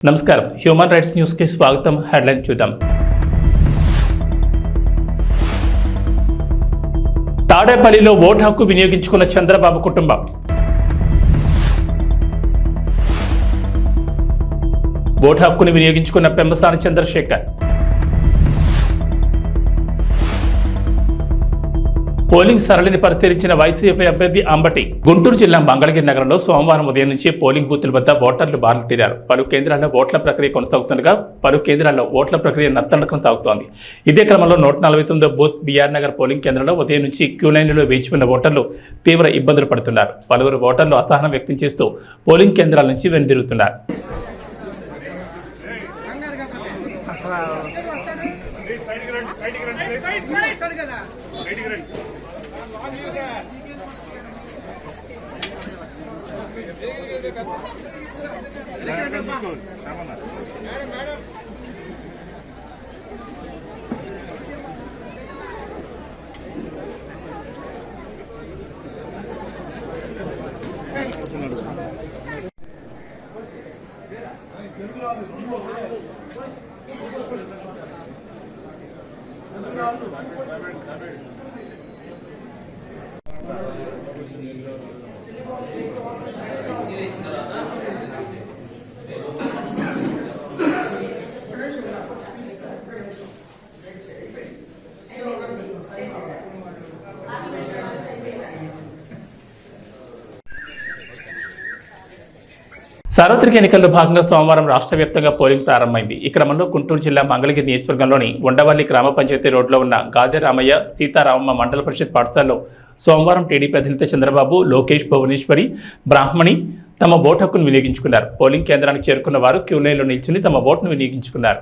నమస్కారం human rights news కి స్వాగతం. హెడ్లైన్ చూద్దాం. తాడేపల్లిలో ఓటు హక్కు వినియోగించుకున్న చంద్రబాబు కుటుంబం. ఓటు హక్కును వినియోగించుకున్న పెమ్మసాని చంద్రశేఖర్. పోలింగ్ సరళిని పరిశీలించిన వైసీపీ అభ్యర్థి అంబటి. గుంటూరు జిల్లా మంగళగిరి నగరంలో సోమవారం ఉదయం నుంచి పోలింగ్ బూతుల వద్ద ఓటర్లు బారులు తీరారు. పలు కేంద్రాల్లో ఓట్ల ప్రక్రియ కొనసాగుతుండగా పలు కేంద్రాల్లో ఓట్ల ప్రక్రియ నత్తనడకన సాగుతోంది. ఇదే క్రమంలో 149 బూత్ బీఆర్ నగర్ పోలింగ్ కేంద్రంలో ఉదయం నుంచి క్యూ లైన్లలో వేచి ఉన్న ఓటర్లు తీవ్ర ఇబ్బందులు పడుతున్నారు. పలువురు ఓటర్లు అసహనం వ్యక్తం చేస్తూ పోలింగ్ కేంద్రాల నుంచి వెనుదిరుగుతున్నారు. సార్వత్రిక ఎన్నికల్లో భాగంగా సోమవారం రాష్ట్ర వ్యాప్తంగా పోలింగ్ ప్రారంభమైంది. ఈ క్రమంలో గుంటూరు జిల్లా మంగళగిరి నియోజకవర్గంలోని ఉండవల్లి గ్రామ పంచాయతీ రోడ్లో ఉన్న గాదె రామయ్య సీతారామమ్మ మండల పరిషత్ పాఠశాలలో సోమవారం టీడీపీ అధినేత చంద్రబాబు, లోకేష్, భువనేశ్వరి, బ్రాహ్మణి తమ ఓటు హక్కును వినియోగించుకున్నారు. పోలింగ్ కేంద్రానికి చేరుకున్న వారు క్యూ లైన్లో నిల్చుని తమ ఓటును వినియోగించుకున్నారు.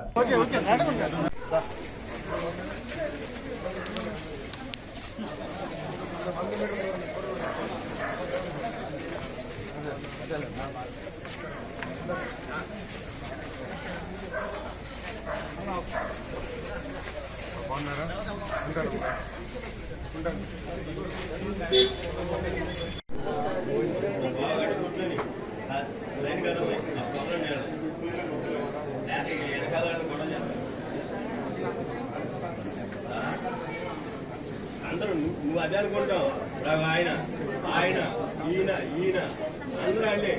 అందరూ నువ్వు అదే అనుకుంటావు. ఆయన ఆయన ఈయన ఈయన అందరూ వాళ్ళే.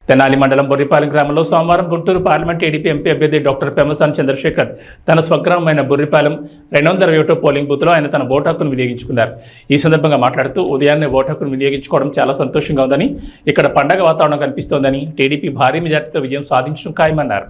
తెనాలి మండలం బుర్రిపాలెం గ్రామంలో సోమవారం గుంటూరు పార్లమెంట్ టీడీపీ ఎంపీ అభ్యర్థి డాక్టర్ పెమ్మసాని చంద్రశేఖర్ తన స్వగ్రామమైన బుర్రిపాలెం 221 పోలింగ్ బూత్లో ఆయన తన ఓటు హక్కును వినియోగించుకున్నారు. ఈ సందర్భంగా మాట్లాడుతూ ఉదయాన్నే ఓటు హక్కును వినియోగించుకోవడం చాలా సంతోషంగా ఉందని, ఇక్కడ పండగ వాతావరణం కనిపిస్తోందని, టీడీపీ భారీ మెజార్టీతో విజయం సాధించడం ఖాయమన్నారు.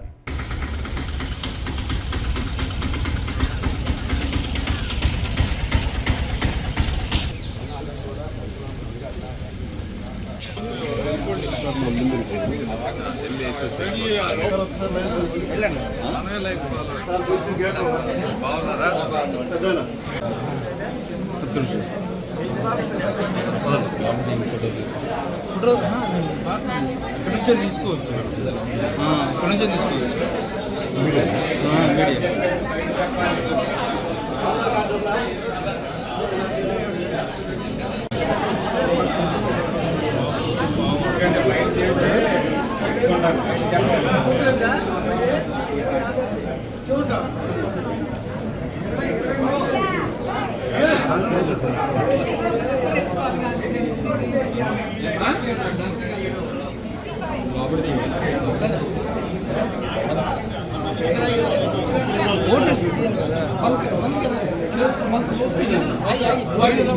తీసుకోవచ్చు.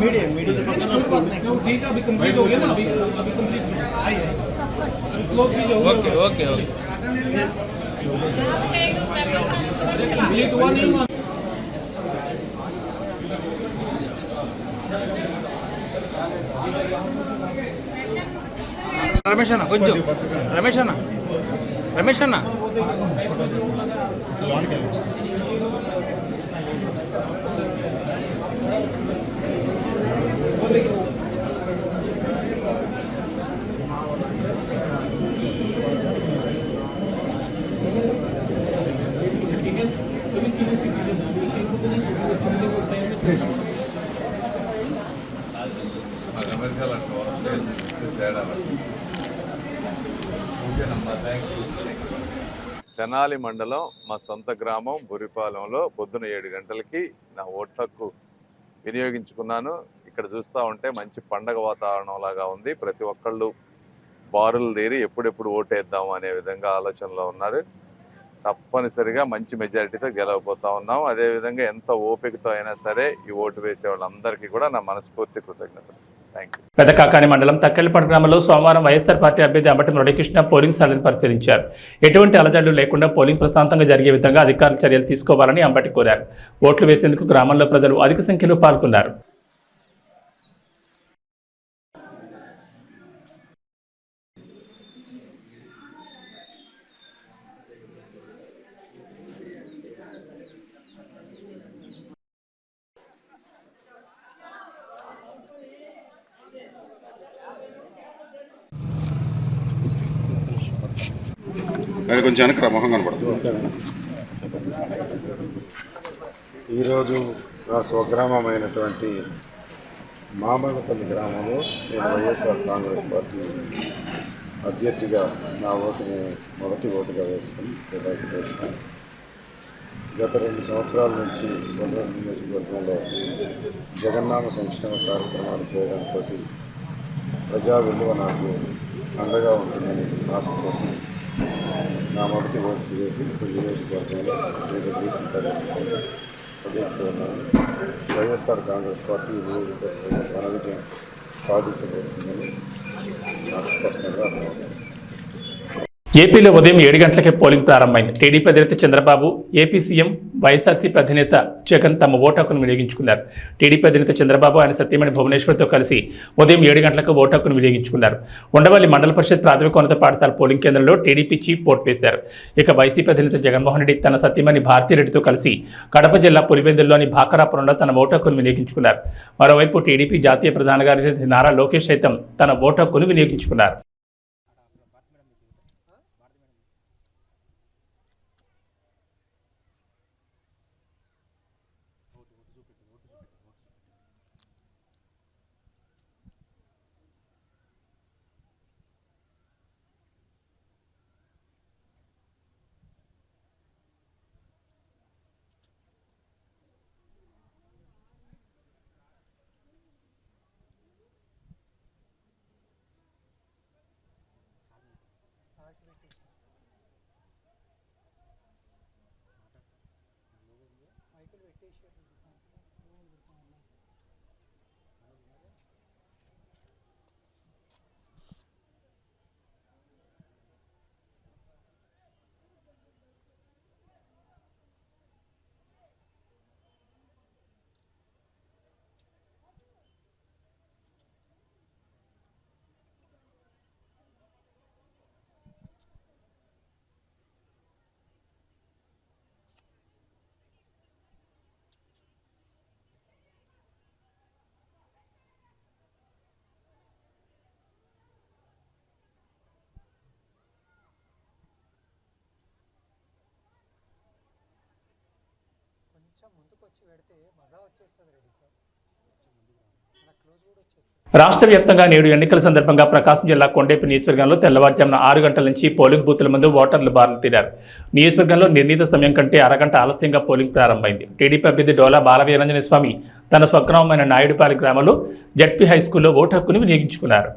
मीडियम मीडियम ठीक है अभी कंप्लीट हो गया ना अभी complete okay okay okay Ramesh అన్న కొంచెం రమేష్ అన్న రమేష్ అన్న తెనాలి మండలం మా సొంత గ్రామం బురిపాలెంలో పొద్దున 7 గంటలకి నా ఓటు హక్కు వినియోగించుకున్నాను. ఇక్కడ చూస్తూ ఉంటే మంచి పండగ వాతావరణం లాగా ఉంది. ప్రతి ఒక్కళ్ళు బారులు తీరి ఎప్పుడెప్పుడు ఓటేద్దాము అనే విధంగా ఆలోచనలో ఉన్నారు. తప్పనిసరిగా మంచి మెజారిటీతో గెలవబోతా ఉన్నాం. అదేవిధంగా ఎంత ఓపికతో అయినా సరే ఈ ఓటు వేసే వాళ్ళందరికీ కూడా నా మనస్ఫూర్తి కృతజ్ఞతలు. Thank you. పెదకాకాని మండలం తక్కెళ్లపాడు గ్రామంలో సోమవారం వైఎస్ఆర్ పార్టీ అభ్యర్థి అంబటి మురళీకృష్ణ పోలింగ్ స్థలాన్ని పరిశీలించారు. ఎటువంటి అలజడులు లేకుండా పోలింగ్ ప్రశాంతంగా జరిగే విధంగా అధికారులు చర్యలు తీసుకోవాలని అంబటి కోరారు. ఓట్లు వేసేందుకు గ్రామంలో ప్రజలు అధిక సంఖ్యలో పాల్గొన్నారు. అది కొంచెం వెనక మొహం కనపడుతుంది. ఈరోజు నా స్వగ్రామమైనటువంటి మామలపల్లి గ్రామంలో నేను వైఎస్ఆర్ కాంగ్రెస్ పార్టీ అభ్యర్థిగా నా ఓటుని మొదటి ఓటుగా వేసుకుని కేటాయించాను. గత 2 సంవత్సరాల నుంచి కొండరెడ్డి నియోజకవర్గంలో జగన్నామ సంక్షేమ కార్యక్రమాలు చేయడంతో ప్రజా విలువ నాకు అండగా ఉంటుందని ఆశతో నా మొదటి ఓటు వేసి నియోజకవర్గంలో వైఎస్ఆర్ కాంగ్రెస్ పార్టీ నియోజకవర్గంలో ఘన విజయం సాధించబోతుందని నాకు స్పష్టంగా అర్థమవుతుంది. ఏపీలో ఉదయం 7 గంటలకే పోలింగ్ ప్రారంభమైంది. టీడీపీ అధినేత చంద్రబాబు, ఏపీ సీఎం, వైఎస్ఆర్సీపీ అధినేత జగన్ తమ ఓటు హక్కును వినియోగించుకున్నారు. టీడీపీ అధినేత చంద్రబాబు ఆయన సతీమణి భువనేశ్వర్తో కలిసి ఉదయం 7 గంటలకు ఓటు హక్కును వినియోగించుకున్నారు. ఉండవల్లి మండల పరిషత్ ప్రాథమికోన్నత పాఠశాల పోలింగ్ కేంద్రంలో టీడీపీ చీఫ్ ఓటు వేశారు. ఇక వైసీపీ అధినేత జగన్మోహన్ రెడ్డి తన సతీమణి భారతీరెడ్డితో కలిసి కడప జిల్లా పులివెందుల్లోని భాకరాపురంలో తన ఓటు హక్కును వినియోగించుకున్నారు. మరోవైపు టీడీపీ జాతీయ ప్రధాన కార్యదర్శి నారా లోకేష్ సైతం తన ఓటు హక్కును వినియోగించుకున్నారు. రాష్ట్ర వ్యాప్తంగా నేడు ఎన్నికల సందర్భంగా ప్రకాశం జిల్లా కొండేపి నియోజకవర్గంలో తెల్లవారుజామున 6 గంటల నుంచి పోలింగ్ బూతుల ముందు ఓటర్లు బారులు తీరారు. నియోజకవర్గంలో నిర్ణీత సమయం కంటే అరగంట ఆలస్యంగా పోలింగ్ ప్రారంభమైంది. టీడీపీ అభ్యర్థి డోలా బాలవీరాంజనేయ స్వామి తన స్వగ్రామమైన నాయుడుపాలెం గ్రామంలో జడ్పీ హైస్కూల్లో ఓటు హక్కును వినియోగించుకున్నారు.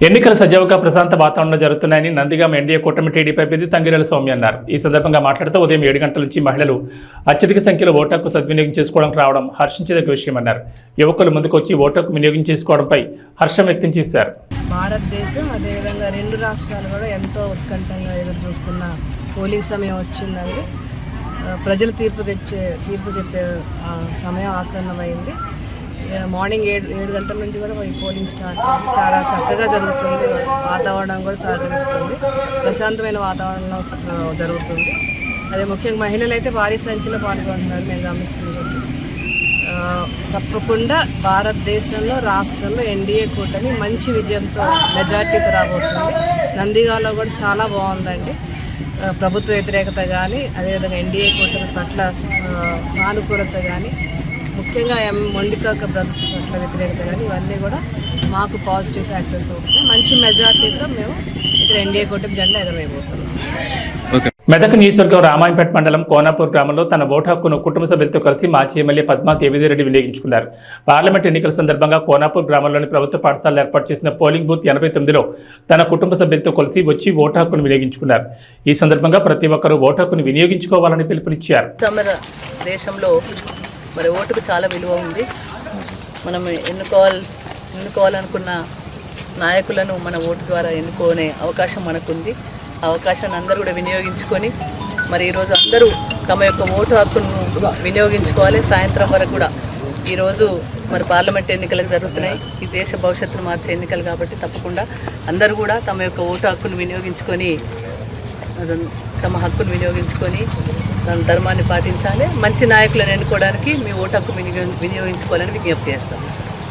ఎన్నికల సజావుగా ప్రశాంత వాతావరణంలో జరుగుతున్నాయని నందిగామ ఎన్డీఏ కూటమి టీడీపీ అభ్యర్థి తంగిరెల సౌమ్య అన్నారు. ఈ సందర్భంగా మాట్లాడుతూ ఉదయం 7 గంటల నుంచి మహిళలు అత్యధిక సంఖ్యలో ఓటు హక్కు సద్వినియోగం చేసుకోవడానికి రావడం హర్షించదగ్గ విషయమన్నారు. యువకులు ముందుకొచ్చి ఓటు హక్కు వినియోగం చేసుకోవడంపై హర్షం వ్యక్తం చేశారు. భారతదేశం అదేవిధంగా 2 రాష్ట్రాలు కూడా ఎంతో ఉత్కంఠంగా ఎదురు చూస్తున్న పోలింగ్ సమయం వచ్చిందండి. ప్రజలు తీర్పు చెప్పే సమయం ఆసన్నమైంది. మార్నింగ్ 7 గంటల నుంచి కూడా ఈ పోలింగ్ స్టార్ట్ అయింది. చాలా చక్కగా జరుగుతుంది. వాతావరణం కూడా సహకరిస్తుంది. ప్రశాంతమైన వాతావరణంలో జరుగుతుంది. అదే ముఖ్యంగా మహిళలు అయితే భారీ సంఖ్యలో పాల్గొంటున్నారు మేము గమనిస్తున్నాం. తప్పకుండా భారతదేశంలో రాష్ట్రంలో ఎన్డీఏ కూటమి మంచి విజయంతో మెజార్టీతో రాబోతుంది. నందిగాలో కూడా చాలా బాగుందండి. ప్రభుత్వ వ్యతిరేకత కానీ అదేవిధంగా ఎన్డీఏ కూటమి పట్ల సానుకూలత కానీ ముఖ్యంగా మొండితోక బ్రదర్స్ పట్ల వ్యతిరేకత కానీ ఇవన్నీ కూడా మాకు పాజిటివ్ ఫ్యాక్టర్స్ అవుతాయి. మంచి మెజార్టీతో మేము ఇక్కడ ఎన్డీఏ కూటమి జెండా ఎగరవేయబోతున్నాం. మెదక్ నియోజకవర్గం రామాయంపేట మండలం కోనాపూర్ గ్రామంలో తన ఓటు హక్కును కుటుంబ సభ్యులతో కలిసి మాజీ ఎమ్మెల్యే పద్మా దేవిరెడ్డి వినియోగించుకున్నారు. పార్లమెంట్ ఎన్నికల సందర్భంగా కోనాపూర్ గ్రామంలోని ప్రభుత్వ పాఠశాలలో ఏర్పాటు చేసిన పోలింగ్ బూత్ 89లో తన కుటుంబ సభ్యులతో కలిసి వచ్చి ఓటు హక్కును వినియోగించుకున్నారు. ఈ సందర్భంగా ప్రతి ఒక్కరూ ఓటు హక్కును వినియోగించుకోవాలని పిలుపునిచ్చారు. దేశంలో మరి ఓటుకు చాలా విలువ ఉంది. మనం ఎన్నుకోవాలనుకున్న నాయకులను మన ఓటు ద్వారా ఎన్నుకునే అవకాశం మనకుంది. అవకాశాన్ని అందరూ కూడా వినియోగించుకొని మరి ఈరోజు అందరూ తమ యొక్క ఓటు హక్కును వినియోగించుకోవాలి. సాయంత్రం వరకు కూడా ఈరోజు మరి పార్లమెంట్ ఎన్నికలకు జరుగుతున్నాయి. ఈ దేశ భవిష్యత్తును మార్చే ఎన్నికలు కాబట్టి తప్పకుండా అందరూ కూడా తమ యొక్క ఓటు హక్కును వినియోగించుకొని తమ హక్కును వినియోగించుకొని తన ధర్మాన్ని పాటించాలి. మంచి నాయకులను ఎన్నుకోవడానికి మీ ఓటు హక్కు వినియోగించుకోవాలని విజ్ఞప్తి చేస్తాం.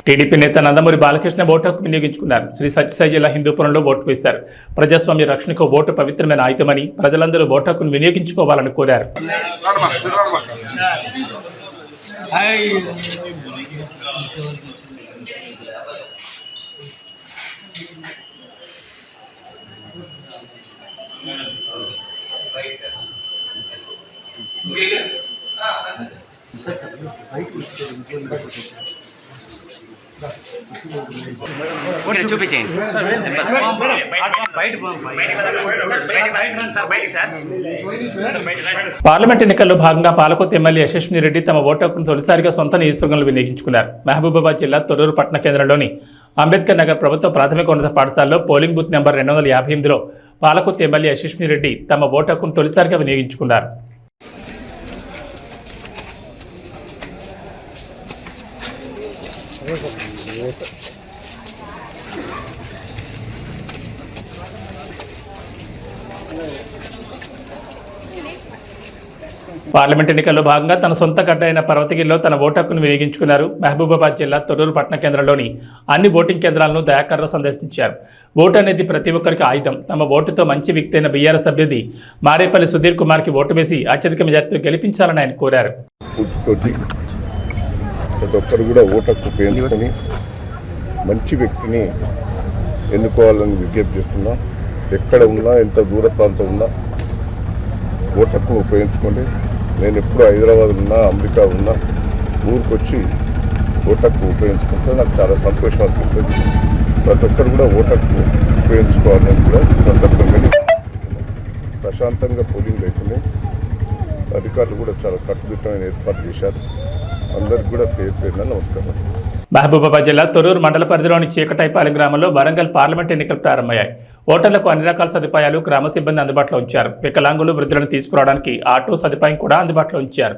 టీడీపీ నేత నందమూరి బాలకృష్ణ ఓటు హక్కు వినియోగించుకున్నారు. శ్రీ సత్యసాయి జిల్లా హిందూపురంలో ఓటు వేశారు. ప్రజాస్వామ్య రక్షణకు ఓటు పవిత్రమైన ఆయుధమని ప్రజలందరూ ఓటు హక్కును వినియోగించుకోవాలని కోరారు. పార్లమెంట్ ఎన్నికల్లో భాగంగా పాలకొత్త ఎమ్మెల్యే యశస్విని రెడ్డి తమ ఓటు హక్కును తొలిసారిగా సొంత నియోజకవర్గంలో వినియోగించుకున్నారు. మహబూబాబాద్ జిల్లా తొర్రూరు పట్టణ కేంద్రంలోని అంబేద్కర్ నగర్ ప్రభుత్వ ప్రాథమిక ఉన్నత పాఠశాలలో పోలింగ్ బూత్ నెంబర్ 258లో పాలకొత్త ఎమ్మెల్యే యశస్విని రెడ్డి తమ ఓటు హక్కును తొలిసారిగా వినియోగించుకున్నారు. పార్లమెంట్ ఎన్నికల్లో భాగంగా తన సొంత గడ్డ అయిన పర్వతగిరిలో తన ఓటు హక్కును వినియోగించుకున్నారు. మహబూబాబాద్ జిల్లా తొర్రూరు పట్టణ కేంద్రంలోని అన్ని ఓటింగ్ కేంద్రాలను దయాకర్రావు సందర్శించారు. ఓటు అనేది ప్రతి ఒక్కరికి ఆయుధం. తమ ఓటుతో మంచి వ్యక్తి అయిన బీఆర్ఎస్ అభ్యర్థి మారేపల్లి సుధీర్ కుమార్కి ఓటు వేసి అత్యధిక మెజార్టీతో గెలిపించాలని ఆయన కోరారు. ప్రతి ఒక్కరు కూడా ఓటు హక్కు ఉపయోగించుకొని మంచి వ్యక్తిని ఎన్నుకోవాలని విజ్ఞప్తి చేస్తున్నాం. ఎక్కడ ఉన్నా ఎంత దూర ప్రాంతం ఉన్నా ఓటు హక్కును ఉపయోగించుకోండి. నేను ఎప్పుడు హైదరాబాద్ ఉన్నా, అమెరికా ఉన్నా, ఊరికి వచ్చి ఓటు హక్కు ఉపయోగించుకుంటే నాకు చాలా సంతోషం అనిపిస్తుంది. ప్రతి ఒక్కరు కూడా ఓటు హక్కు ఉపయోగించుకోవాలని కూడా సందర్భంగా ప్రశాంతంగా పోలింగ్ లేకుండా అధికారులు కూడా చాలా కట్టుదిట్టమైన ఏర్పాటు చేశారు. అందరికి కూడా పేరు పేరున నమస్కారం. మహబూబాబాద్ జిల్లా తొర్రూరు మండల పరిధిలోని చీకటైపాలెం గ్రామంలో వరంగల్ పార్లమెంట్ ఎన్నికలు ప్రారంభమయ్యాయి. ఓటర్లకు అన్ని రకాల సదుపాయాలు గ్రామ సిబ్బంది అందుబాటులో ఉంచారు. వికలాంగులు, వృద్ధులను తీసుకురావడానికి ఆటో సదుపాయం కూడా అందుబాటులో ఉంచారు.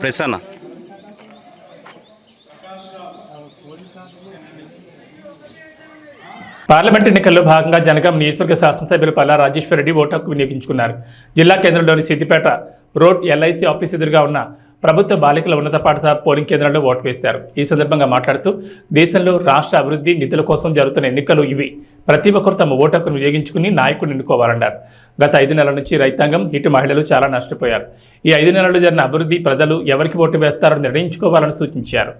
ప్రసన్న పార్లమెంట్ ఎన్నికల్లో భాగంగా జనగాం నియోజకవర్గ శాసనసభ్యులు పల్లా రాజేశ్వరరెడ్డి ఓటు హక్కు వినియోగించుకున్నారు. జిల్లా కేంద్రంలోని సిద్దిపేట రోడ్ ఎల్ఐసి ఆఫీస్ ఎదురుగా ఉన్న ప్రభుత్వ బాలికల ఉన్నత పాఠశాల పోలింగ్ కేంద్రంలో ఓటు వేశారు. ఈ సందర్భంగా మాట్లాడుతూ దేశంలో రాష్ట్ర అభివృద్ధి నిధుల కోసం జరుగుతున్న ఎన్నికలు ఇవి. ప్రతి ఒక్కరు తమ ఓటు హక్కును వినియోగించుకుని నాయకుడిని ఎన్నుకోవాలన్నారు. గత 5 నెలల నుంచి రైతాంగం, ఇటు మహిళలు చాలా నష్టపోయారు. ఈ 5 నెలల్లో జరిగిన అభివృద్ధి ప్రజలు ఎవరికి ఓటు వేస్తారో నిర్ణయించుకోవాలని సూచించారు.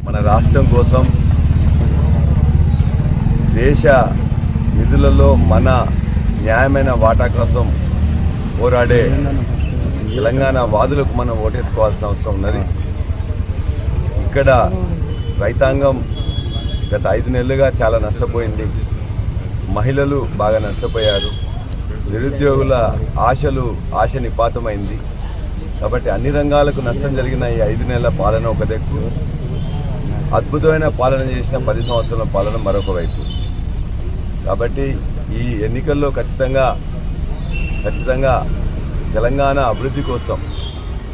మన రాష్ట్రం కోసం, దేశ నిధులలో మన న్యాయమైన వాటా కోసం పోరాడే తెలంగాణ వాదులకు మనం ఓటేసుకోవాల్సిన అవసరం ఉన్నది. ఇక్కడ రైతాంగం గత 5 నెలలుగా చాలా నష్టపోయింది. మహిళలు బాగా నష్టపోయారు. నిరుద్యోగుల ఆశ నిపాతమైంది. కాబట్టి అన్ని రంగాలకు నష్టం జరిగిన ఈ 5 నెలల పాలన ఒక దిక్కు, అద్భుతమైన పాలన చేసిన 10 సంవత్సరాల పాలన మరొక వైపు. కాబట్టి ఈ ఎన్నికల్లో ఖచ్చితంగా తెలంగాణ అభివృద్ధి కోసం,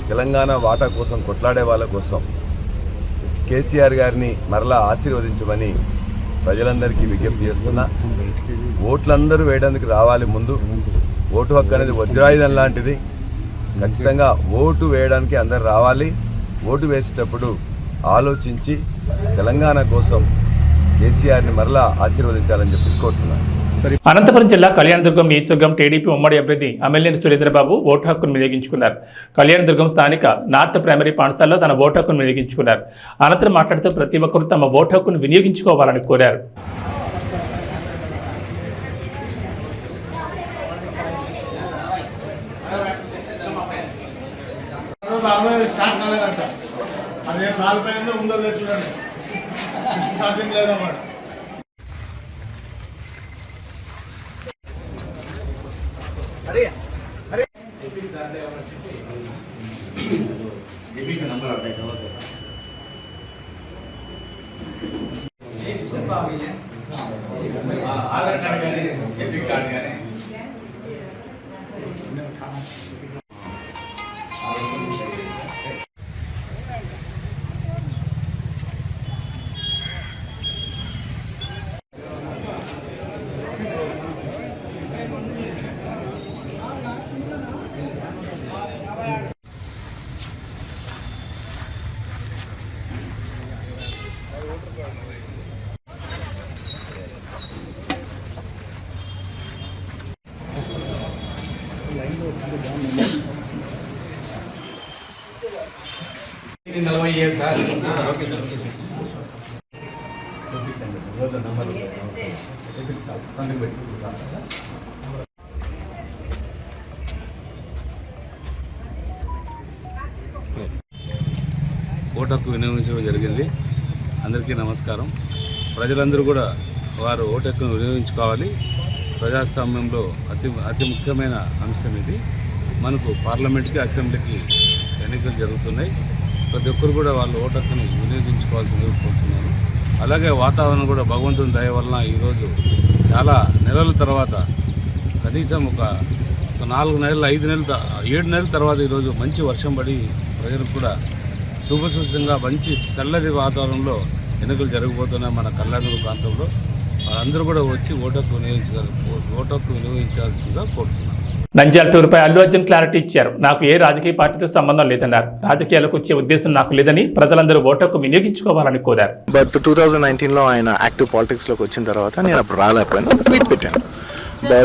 తెలంగాణ వాటా కోసం కొట్లాడే వాళ్ళ కోసం కేసీఆర్ గారిని మరలా ఆశీర్వదించమని ప్రజలందరికీ విజ్ఞప్తి చేస్తున్నా. ఓట్లందరూ వేయడానికి రావాలి. ముందు ఓటు హక్కు అనేది వజ్రాయుధం లాంటిది. ఖచ్చితంగా ఓటు వేయడానికి అందరు రావాలి. ఓటు వేసేటప్పుడు ఆలోచించి తెలంగాణ కోసం కేసీఆర్ని మరలా ఆశీర్వదించాలని చెప్పి కోరుతున్నాను. అనంతపురం జిల్లా కళ్యాణదుర్గం నియోజకవర్గం టీడీపీ ఉమ్మడి అభ్యర్థి అమెల్లేని సురేంద్రబాబు ఓటు హక్కును వినియోగించుకున్నారు. కళ్యాణదుర్గం స్థానిక నార్త్ ప్రైమరీ పాఠశాలలో తన ఓటు హక్కును వినియోగించుకున్నారు. అనంతరం మాట్లాడుతూ ప్రతి ఒక్కరూ తమ ఓటు హక్కును వినియోగించుకోవాలని కోరారు. ఓటు హక్కు వినియోగించడం జరిగింది. అందరికీ నమస్కారం. ప్రజలందరూ కూడా వారు ఓటు హక్కును వినియోగించుకోవాలి. ప్రజాస్వామ్యంలో అతి ముఖ్యమైన అంశం ఇది. మనకు పార్లమెంట్కి, అసెంబ్లీకి ఎన్నికలు జరుగుతున్నాయి. ప్రతి ఒక్కరు కూడా వాళ్ళు ఓటు హక్కును వినియోగించుకోవాల్సిందిగా కోరుతున్నాను. అలాగే వాతావరణం కూడా భగవంతుని దయ వలన ఈరోజు చాలా నెలల తర్వాత, కనీసం ఒక 4 నెలలు, 5 నెలలు, 7 నెలల తర్వాత ఈరోజు మంచి వర్షం పడి ప్రజలకు కూడా శుభసూచంగా మంచి చల్లటి వాతావరణంలో ఎన్నికలు జరగబోతున్నాయి మన కళ్యాణదుర్గ ప్రాంతంలో. వాళ్ళందరూ కూడా వచ్చి ఓటు హక్కు వినియోగించాల్సిందిగా కోరుతున్నాను. నంద్యాల టూర్పై అల్లు అర్జున్ క్లారిటీ ఇచ్చారు. నాకు ఏ రాజకీయ పార్టీతో సంబంధం లేదన్నారు. రాజకీయాలకు వచ్చే ఉద్దేశం నాకు లేదని, ప్రజలందరూ ఓటు హక్కు వినియోగించుకోవాలని కోరారు. బట్ 2019లో ఆయన యాక్టివ్ పాలిటిక్స్లోకి వచ్చిన తర్వాత నేను అప్పుడు రాలేకపోయాను, ట్వీట్ పెట్టాను.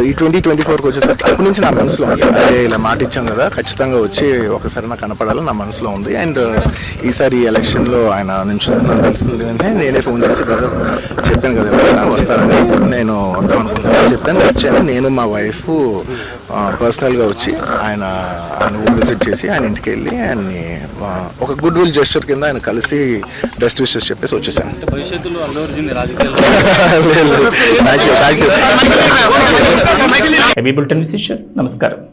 ఈ 2024కి వచ్చేసరికి అప్పటి నుంచి నా మనసులో ఉంది, అదే ఇలా మాట ఇచ్చాం కదా, ఖచ్చితంగా వచ్చి ఒకసారి నాకు కనపడాలని నా మనసులో ఉంది. అండ్ ఈసారి ఎలక్షన్లో ఆయన నిల్చుంటుందని తెలిసింది అంటే నేనే ఫోన్ చేసి బ్రదర్ చెప్పాను కదా ఎవరైనా వస్తారని, నేను వద్దాం అనుకుంటున్నాను చెప్పాను. వచ్చాను నేను, మా వైఫ్ పర్సనల్గా వచ్చి ఆయన విజిట్ చేసి ఆయన ఇంటికి వెళ్ళి ఆయన్ని ఒక గుడ్ విల్ జెస్చర్ కింద ఆయన కలిసి బెస్ట్ విషెస్ చెప్పేసి వచ్చేసాను. భవిష్యత్తులో అల్లు అర్జున్ రాజకీయాలు థ్యాంక్ యూ. బులెటిన్ విశేషం. నమస్కారం.